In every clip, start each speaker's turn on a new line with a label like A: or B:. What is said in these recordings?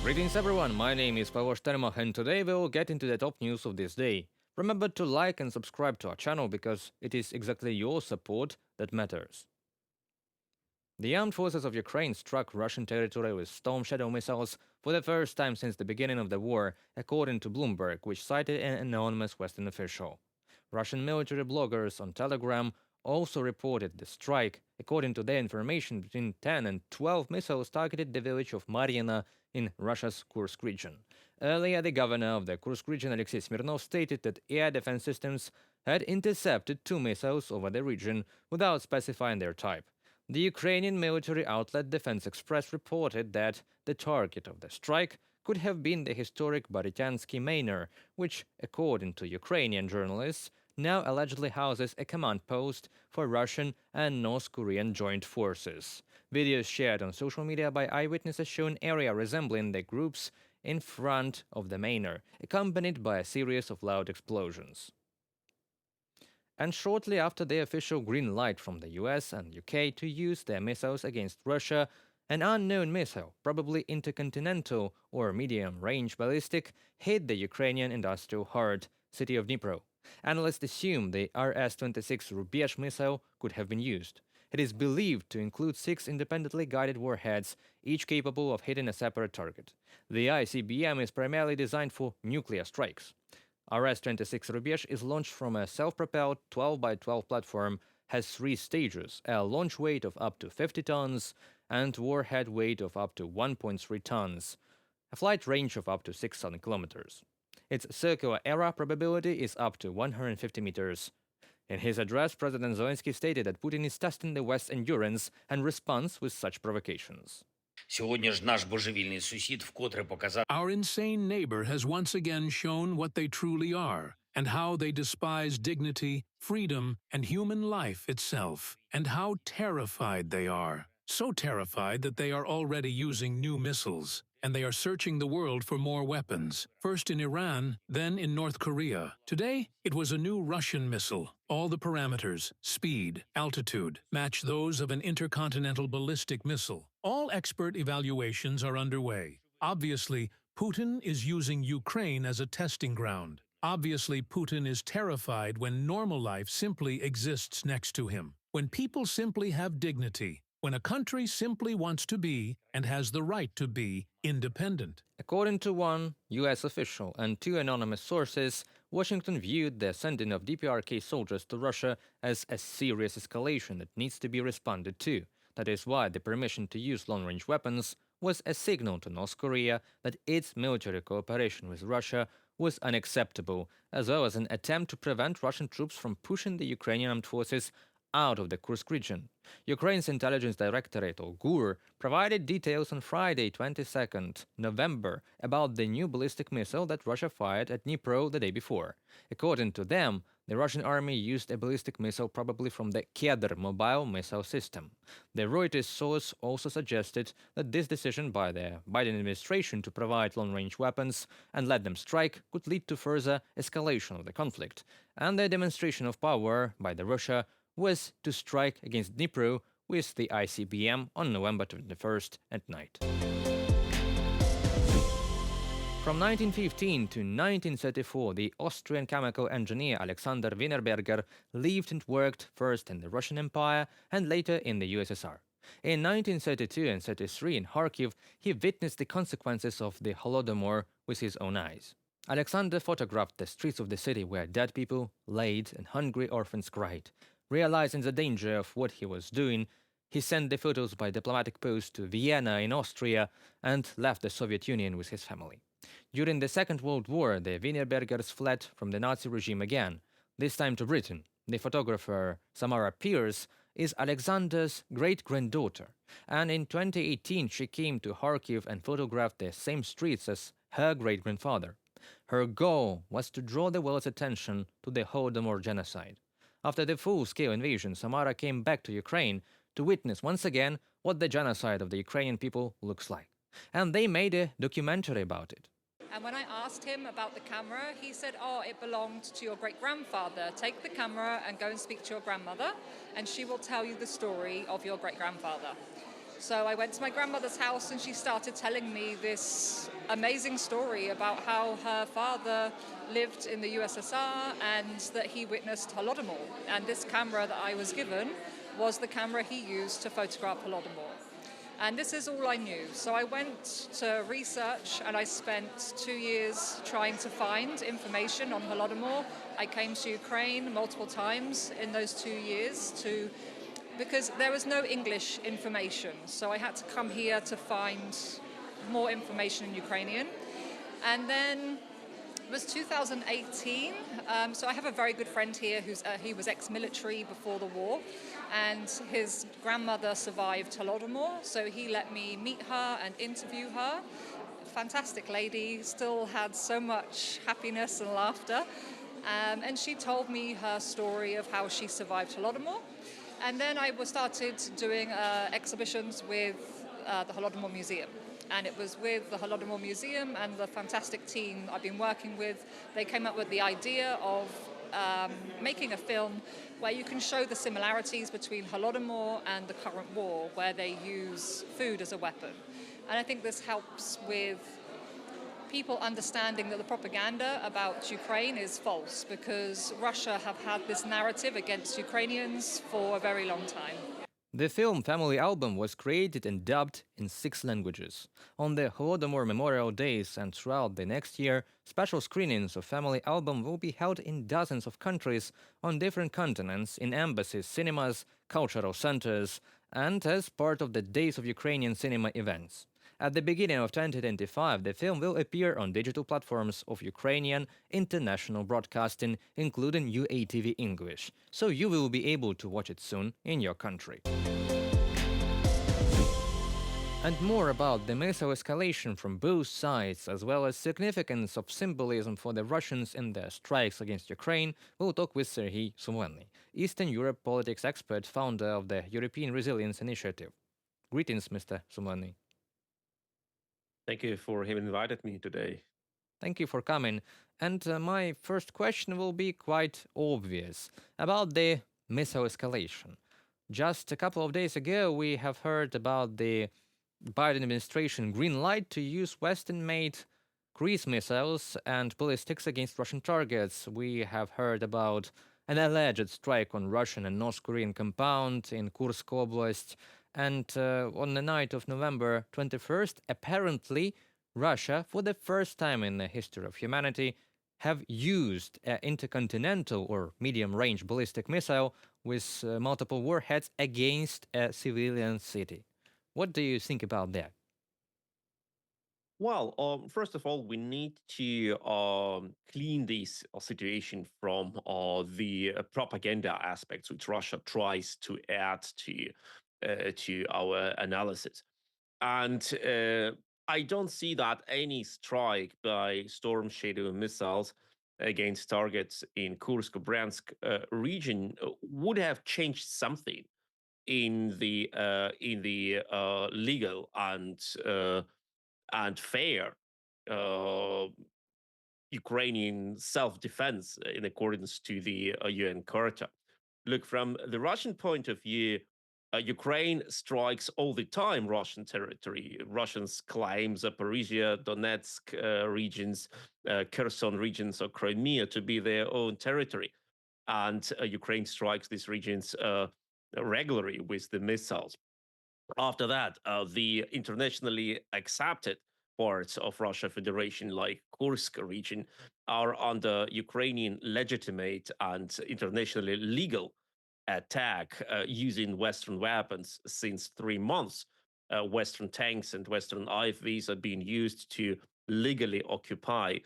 A: Greetings everyone, my name is Pavel Shtermach and today we will get into the top news of this day. Remember to like and subscribe to our channel because it is exactly your support that matters. The armed forces of Ukraine struck Russian territory with Storm Shadow missiles for the first time since the beginning of the war, according to Bloomberg, which cited an anonymous Western official. Russian military bloggers on Telegram also reported the strike. According to their information, between 10 and 12 missiles targeted the village of Mariina in Russia's KURSK region. Earlier, the governor of the KURSK region, Alexei Smirnov, stated that air defense systems had intercepted 2 missiles over the region without specifying their type. The Ukrainian military outlet Defense Express reported that the target of the strike could have been the historic Borytyansky Manor, which, according to Ukrainian journalists, now allegedly houses a command post for Russian and North Korean joint forces. Videos shared on social media by eyewitnesses show an area resembling the groups in front of the manor, accompanied by a series of loud explosions. And shortly after the official green light from the US and UK to use their missiles against Russia, an unknown missile, probably intercontinental or medium-range ballistic, hit the Ukrainian industrial heart, city of Dnipro. Analysts assume the RS-26 WREAKS missile could have been used. It is believed to include 6 independently guided warheads, each capable of hitting a separate target. The ICBM is primarily designed for nuclear strikes. RS-26 WREAKS is launched from a self-propelled 12x12 platform, has 3 stages, a launch weight of up to 50 tons and warhead weight of up to 1.3 tons, a flight range of up to 6,000 kilometers. Its circular error probability is up to 150 meters. In his address, President Zelensky stated that Putin is testing the West's endurance and response with such provocations.
B: Our insane neighbor has once again shown what they truly are, and how they despise dignity, freedom, and human life itself, and how terrified they are. So terrified that they are already using new missiles, and they are searching the world for more weapons, first in Iran, then in North Korea. Today, it was a new Russian missile. All the parameters, speed, altitude, match those of an intercontinental ballistic missile. All expert evaluations are underway. Obviously, Putin is using Ukraine as a testing ground. Obviously, Putin is terrified when normal life simply exists next to him. When people simply have dignity. When a country simply wants to be, and has the right to be, independent.
A: According to one US official and 2 anonymous sources, Washington viewed the sending of DPRK soldiers to Russia as a serious escalation that needs to be responded to. That is why the permission to use long-range weapons was a signal to North Korea that its military cooperation with Russia was unacceptable, as well as an attempt to prevent Russian troops from pushing the Ukrainian armed forces out of the Kursk region. Ukraine's intelligence directorate, or GUR, provided details on Friday, 22nd November, about the new ballistic missile that Russia fired at Dnipro the day before. According to them, the Russian army used a ballistic missile probably from the Kedr mobile missile system. The Reuters source also suggested that this decision by the Biden administration to provide long-range weapons and let them strike could lead to further escalation of the conflict, and the demonstration of power by the Russia was to strike against Dnipro with the ICBM on November 21st at night. From 1915 to 1934, the Austrian chemical engineer Alexander Wienerberger lived and worked first in the Russian Empire and later in the USSR. In 1932 and 33 in Kharkiv, he witnessed the consequences of the Holodomor with his own eyes. Alexander photographed the streets of the city where dead people laid and hungry orphans cried. Realizing the danger of what he was doing, he sent the photos by diplomatic post to Vienna in Austria and left the Soviet Union with his family. During the Second World War, the Wienerbergers fled from the Nazi regime again, this time to Britain. The photographer Samara Pierce is Alexander's great-granddaughter, and in 2018 she came to Kharkiv and photographed the same streets as her great-grandfather. Her goal was to draw the world's attention to the Holodomor genocide. After the full-scale invasion, Samara came back to Ukraine to witness once again what the genocide of the Ukrainian people looks like. And they made a documentary about it.
C: And when I asked him about the camera, he said, oh, it belonged to your great-grandfather. Take the camera and go and speak to your grandmother, and she will tell you the story of your great-grandfather. So I went to my grandmother's house and she started telling me this amazing story about how her father lived in the USSR and that he witnessed Holodomor. And this camera that I was given was the camera he used to photograph Holodomor. And this is all I knew. So I went to research and I spent 2 years trying to find information on Holodomor. I came to Ukraine multiple times in those 2 years because there was no English information. So I had to come here to find more information in Ukrainian. And then it was 2018. So I have a very good friend here he was ex-military before the war, and his grandmother survived Holodomor, so he let me meet her and interview her. Fantastic lady, still had so much happiness and laughter. And she told me her story of how she survived Holodomor. And then I started doing exhibitions with the Holodomor Museum. And it was with the Holodomor Museum and the fantastic team I've been working with. They came up with the idea of making a film where you can show the similarities between Holodomor and the current war, where they use food as a weapon. And I think this helps with people understanding that the propaganda about Ukraine is false, because Russia have had this narrative against Ukrainians for a very long time.
A: The film Family Album was created and dubbed in 6 languages. On the Holodomor Memorial Days and throughout the next year, special screenings of Family Album will be held in dozens of countries on different continents, in embassies, cinemas, cultural centers, and as part of the Days of Ukrainian Cinema events. At the beginning of 2025, the film will appear on digital platforms of Ukrainian international broadcasting, including UATV English, so you will be able to watch it soon in your country. And more about the missile escalation from both sides, as well as significance of symbolism for the Russians in their strikes against Ukraine, we'll talk with Serhiy Sumlenny, Eastern Europe politics expert, founder of the European Resilience Initiative. Greetings, Mr. Sumlenny.
D: Thank you for having invited me today.
A: Thank you for coming. And my first question will be quite obvious about the missile escalation. Just a couple of days ago, we have heard about the Biden administration green light to use Western-made cruise missiles and ballistics against Russian targets. We have heard about an alleged strike on Russian and North Korean compound in KURSK Oblast. And on the night of November 21st, apparently, Russia, for the first time in the history of humanity, have used an intercontinental or medium-range ballistic missile with multiple warheads against a civilian city. What do you think about that?
D: Well, first of all, we need to clean this situation from the propaganda aspects which Russia tries to add to our analysis. And I don't see that any strike by Storm Shadow missiles against targets in Kursk Bryansk region would have changed something in the legal and fair uh, Ukrainian self-defense in accordance to the UN Charter. Look, from the Russian point of view, Ukraine strikes all the time Russian territory. Russians claim Zaporizhia, Donetsk regions, Kherson regions, or Crimea to be their own territory. And Ukraine strikes these regions regularly with the missiles. After that, the internationally accepted parts of Russia Federation, like Kursk region, are under Ukrainian legitimate and internationally legal attack using Western weapons since 3 months. Western tanks and Western IFVs are being used to legally occupy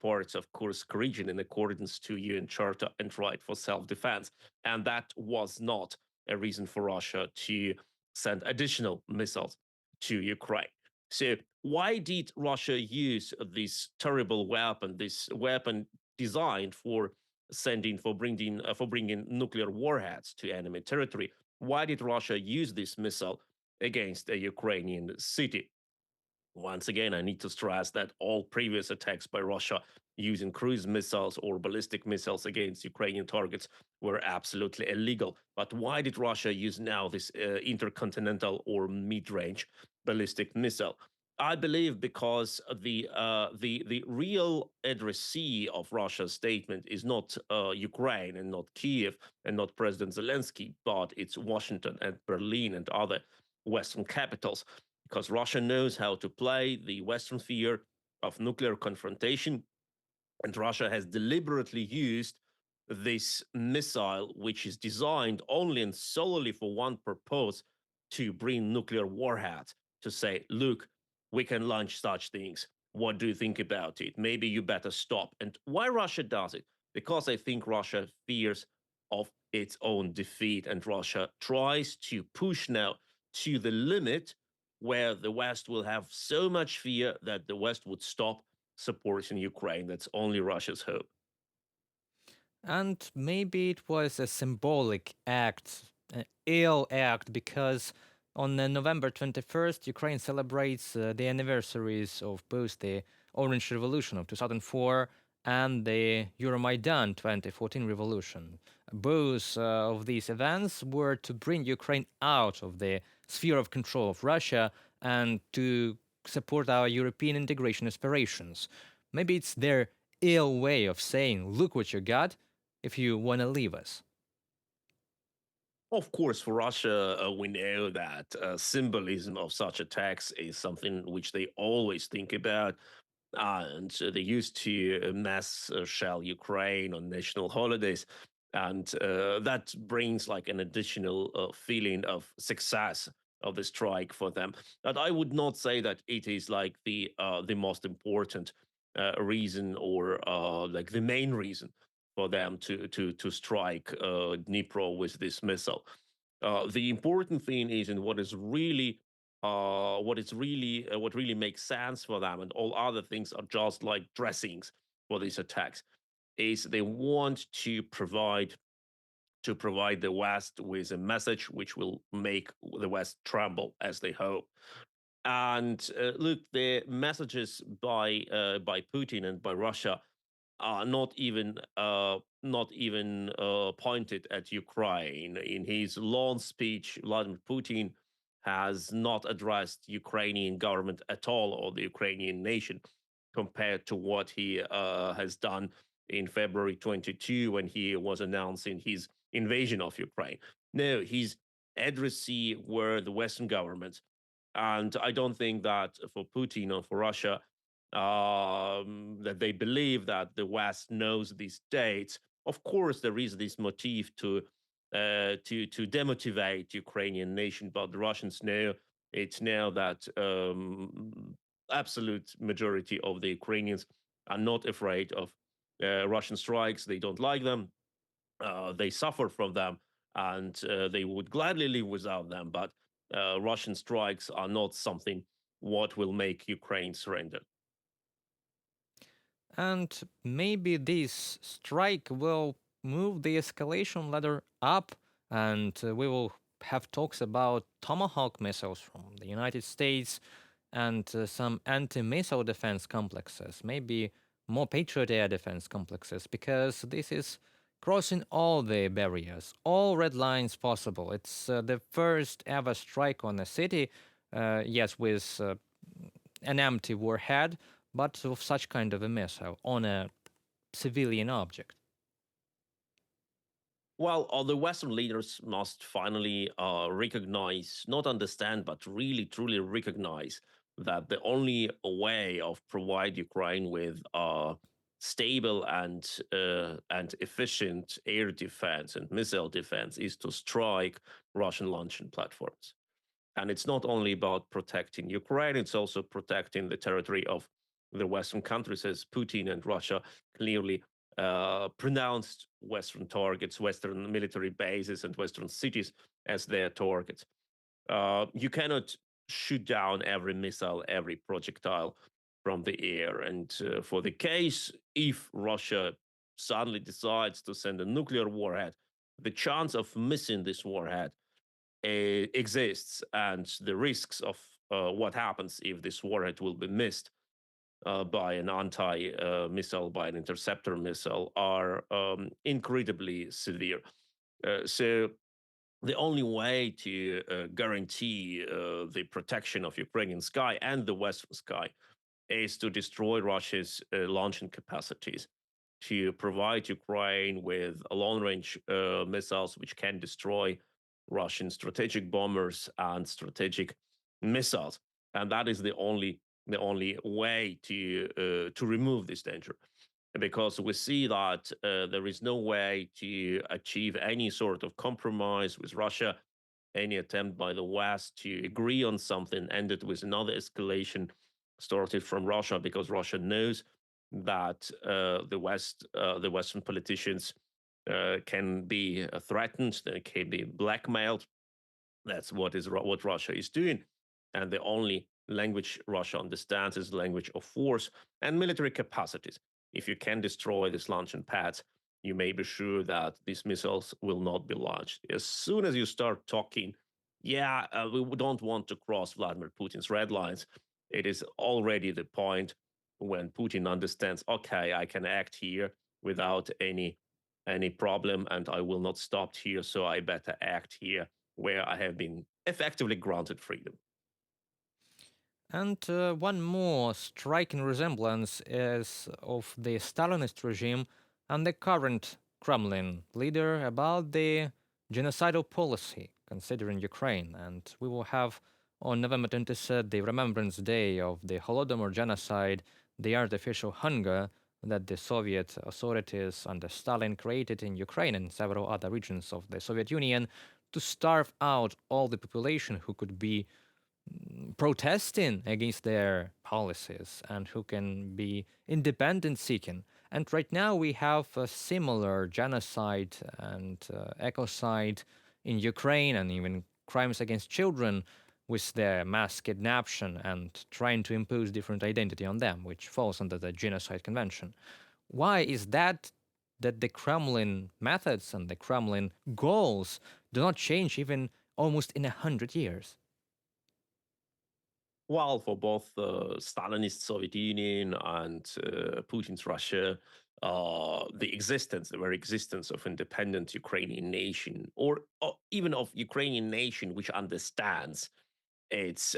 D: parts of Kursk region in accordance to UN Charter and right for self-defense. And that was not a reason for Russia to send additional missiles to Ukraine. So why did Russia use this terrible weapon, this weapon designed for bringing nuclear warheads to enemy territory? Why did Russia use this missile against a Ukrainian city? Once again, I need to stress that all previous attacks by Russia using cruise missiles or ballistic missiles against Ukrainian targets were absolutely illegal. But why did Russia use now this intercontinental or mid-range ballistic missile? I believe because the real addressee of Russia's statement is not Ukraine and not Kiev and not President Zelensky, but it's Washington and Berlin and other Western capitals, because Russia knows how to play the Western fear of nuclear confrontation, and Russia has deliberately used this missile, which is designed only and solely for one purpose, to bring nuclear warheads, to say, look, we can launch such things. What do you think about it? Maybe you better stop. And why Russia does it? Because I think Russia fears of its own defeat, and Russia tries to push now to the limit where the West will have so much fear that the West would stop supporting Ukraine. That's only Russia's hope.
A: And maybe it was a symbolic act, an ill act, because on November 21st, Ukraine celebrates the anniversaries of both the Orange Revolution of 2004 and the Euromaidan 2014 revolution. Both of these events were to bring Ukraine out of the sphere of control of Russia and to support our European integration aspirations. Maybe it's their ill way of saying, look what you got if you want to leave us.
D: Of course, for Russia, we know that symbolism of such attacks is something which they always think about. And they used to mass shell Ukraine on national holidays. And that brings like an additional feeling of success of the strike for them. But I would not say that it is like the most important reason or like the main reason for them to strike Dnipro with this missile. The important thing is, and what really makes sense for them, and all other things are just like dressings for these attacks, is they want to provide the West with a message which will make the West tremble, as they hope. And look, the messages by Putin and by Russia are not even pointed at Ukraine. In his long speech, Vladimir Putin has not addressed Ukrainian government at all, or the Ukrainian nation, compared to what he has done in February 22 when he was announcing his invasion of Ukraine. No, his addressee were the Western governments, and I don't think that for Putin or for Russia that they believe that the West knows these dates. Of course, there is this motive to demotivate Ukrainian nation, but the Russians know it's now that absolute majority of the Ukrainians are not afraid of Russian strikes. They don't like them. They suffer from them, and they would gladly live without them. But Russian strikes are not something what will make Ukraine surrender.
A: And maybe this strike will move the escalation ladder up, and we will have talks about Tomahawk missiles from the United States and some anti missile defense complexes, maybe more Patriot air defense complexes, because this is crossing all the barriers, all red lines possible. It's the first ever strike on a city, yes, with an empty warhead, but of such kind of a missile on a civilian object.
D: Well, the Western leaders must finally recognize, not understand, but really truly recognize that the only way of provide Ukraine with stable and efficient air defense and missile defense is to strike Russian launching platforms. And it's not only about protecting Ukraine; it's also protecting the territory of the Western countries, as Putin and Russia clearly pronounced Western targets, Western military bases, and Western cities as their targets. You cannot shoot down every missile, every projectile from the air. And for the case, if Russia suddenly decides to send a nuclear warhead, the chance of missing this warhead exists, and the risks of what happens if this warhead will be missed by an anti-missile, by an interceptor missile, are incredibly severe. So the only way to guarantee the protection of Ukrainian sky and the Western sky is to destroy Russia's launching capacities, to provide Ukraine with long-range missiles which can destroy Russian strategic bombers and strategic missiles, and that is the only way to remove this danger, because we see that there is no way to achieve any sort of compromise with Russia. Any attempt by the West to agree on something ended with another escalation started from Russia, because Russia knows that the Western politicians can be threatened, they can be blackmailed. That's what Russia is doing, and the only language Russia understands is the language of force and military capacities. If you can destroy these launching pads, you may be sure that these missiles will not be launched. As soon as you start talking, yeah, we don't want to cross Vladimir Putin's red lines, it is already the point when Putin understands, okay, I can act here without any problem, and I will not stop here, so I better act here where I have been effectively granted freedom.
A: And one more striking resemblance is of the Stalinist regime and the current Kremlin leader about the genocidal policy considering Ukraine. And we will have on November 23rd the Remembrance Day of the Holodomor genocide, the artificial hunger that the Soviet authorities under Stalin created in Ukraine and several other regions of the Soviet Union to starve out all the population who could be protesting against their policies and who can be independent seeking. And right now we have a similar genocide and ecocide in Ukraine, and even crimes against children with their mass kidnapping and trying to impose different identity on them, which falls under the Genocide Convention. Why is that the Kremlin methods and the Kremlin goals do not change even almost in 100 years?
D: While for both the Stalinist Soviet Union and Putin's Russia, the very existence of independent Ukrainian nation, or even of Ukrainian nation which understands its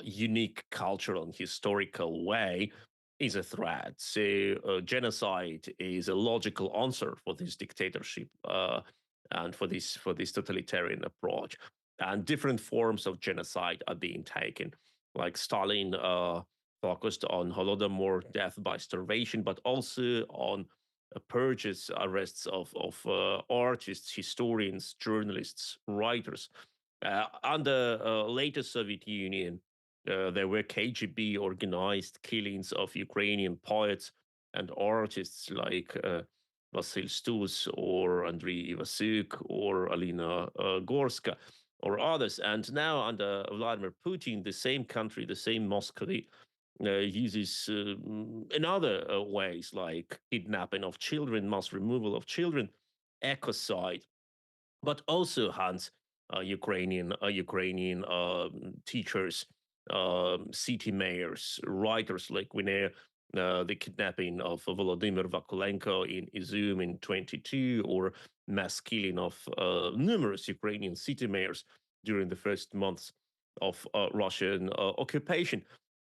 D: unique cultural and historical way, is a threat. So genocide is a logical answer for this dictatorship and for this totalitarian approach. And different forms of genocide are being taken, like Stalin focused on Holodomor, death by starvation, but also on purges, arrests of artists, historians, journalists, writers. Under later Soviet Union, there were KGB organized killings of Ukrainian poets and artists like Vasil Stus or Andrei Ivasyuk or Alina Gorska or others. And now under Vladimir Putin, the same country, the same Moscow, uses in other ways, like kidnapping of children, mass removal of children, ecocide, but also hunts Ukrainian teachers, city mayors, writers, like we know the kidnapping of Volodymyr Vakulenko in Izum in 22, or mass killing of numerous Ukrainian city mayors during the first months of Russian occupation.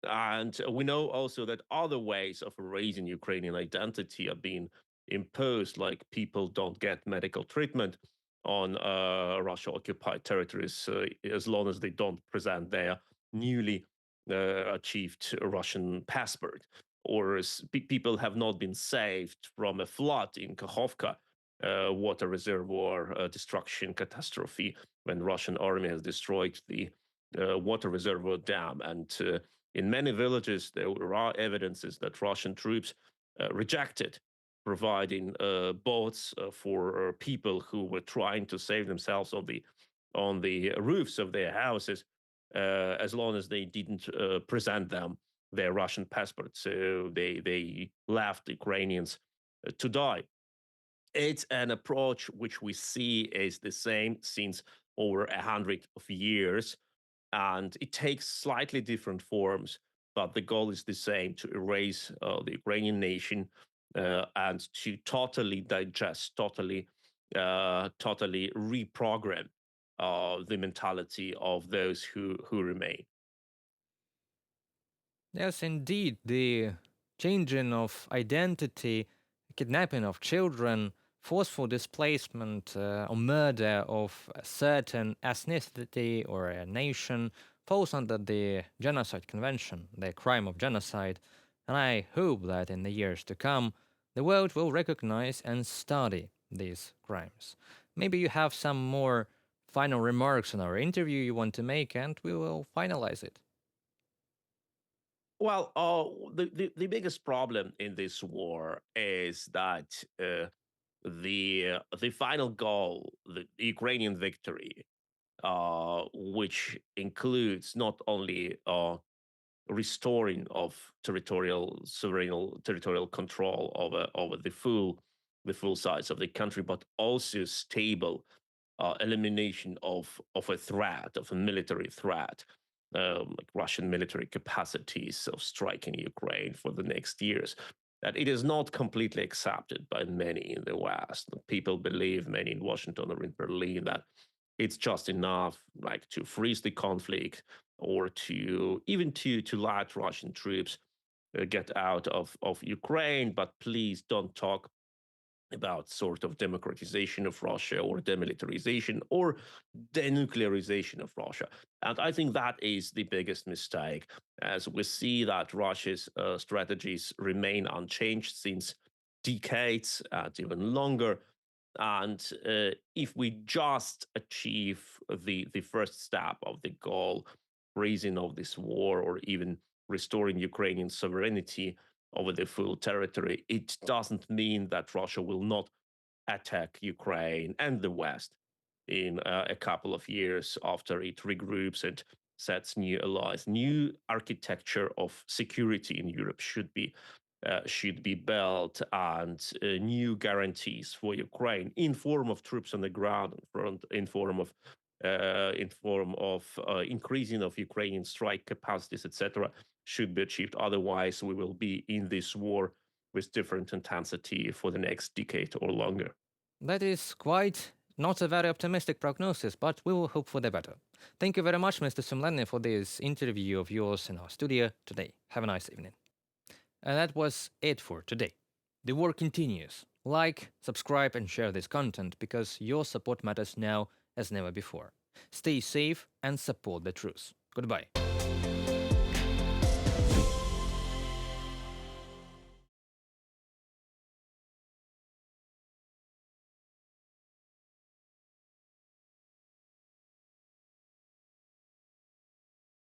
D: And we know also that other ways of erasing Ukrainian identity are being imposed, like people don't get medical treatment on Russia-occupied territories as long as they don't present their newly achieved Russian passport, or people have not been saved from a flood in Kakhovka water reservoir destruction catastrophe, when Russian army has destroyed the water reservoir dam. And in many villages, there are evidences that Russian troops rejected providing boats for people who were trying to save themselves on the roofs of their houses, as long as they didn't present them their Russian passports. So they left Ukrainians to die. It's an approach which we see is the same since over 100 of years. and it takes slightly different forms, but the goal is the same: to erase the Ukrainian nation and to totally digest, totally reprogram the mentality of those who remain.
A: Yes, indeed, the changing of identity, kidnapping of children, forceful displacement or murder of a certain ethnicity or a nation falls under the Genocide Convention, the crime of genocide, and I hope that in the years to come, the world will recognize and study these crimes. Maybe you have some more final remarks on our interview you want to make, and we will finalize it.
D: Well, the biggest problem in this war is that the final goal, the Ukrainian victory, which includes not only restoring of territorial control over the full size of the country, but also stable elimination of a threat, of a military threat, like Russian military capacities of striking Ukraine for the next years. That it is not completely accepted by many in the West. People believe, many in Washington or in Berlin, that it's just enough, like, to freeze the conflict, or to even to let Russian troops get out of Ukraine, but please don't talk about sort of democratization of Russia or demilitarization or denuclearization of Russia. And I think that is the biggest mistake, as we see that Russia's strategies remain unchanged since decades and even longer. And if we just achieve the first step of the goal, raising of this war, or even restoring Ukrainian sovereignty over the full territory, it doesn't mean that Russia will not attack Ukraine and the West in a couple of years after it regroups and sets new allies. New architecture of security in Europe should be built, and new guarantees for Ukraine in form of troops on the ground, in form of increasing of Ukrainian strike capacities, etc., should be achieved. Otherwise, we will be in this war with different intensity for the next decade or longer.
A: That is quite not a very optimistic prognosis, but we will hope for the better. Thank you very much, Mr. Sumlani, for this interview of yours in our studio today. Have a nice evening. And that was it for today. The war continues. Like, subscribe, and share this content because your support matters now as never before. Stay safe and support the truth. Goodbye.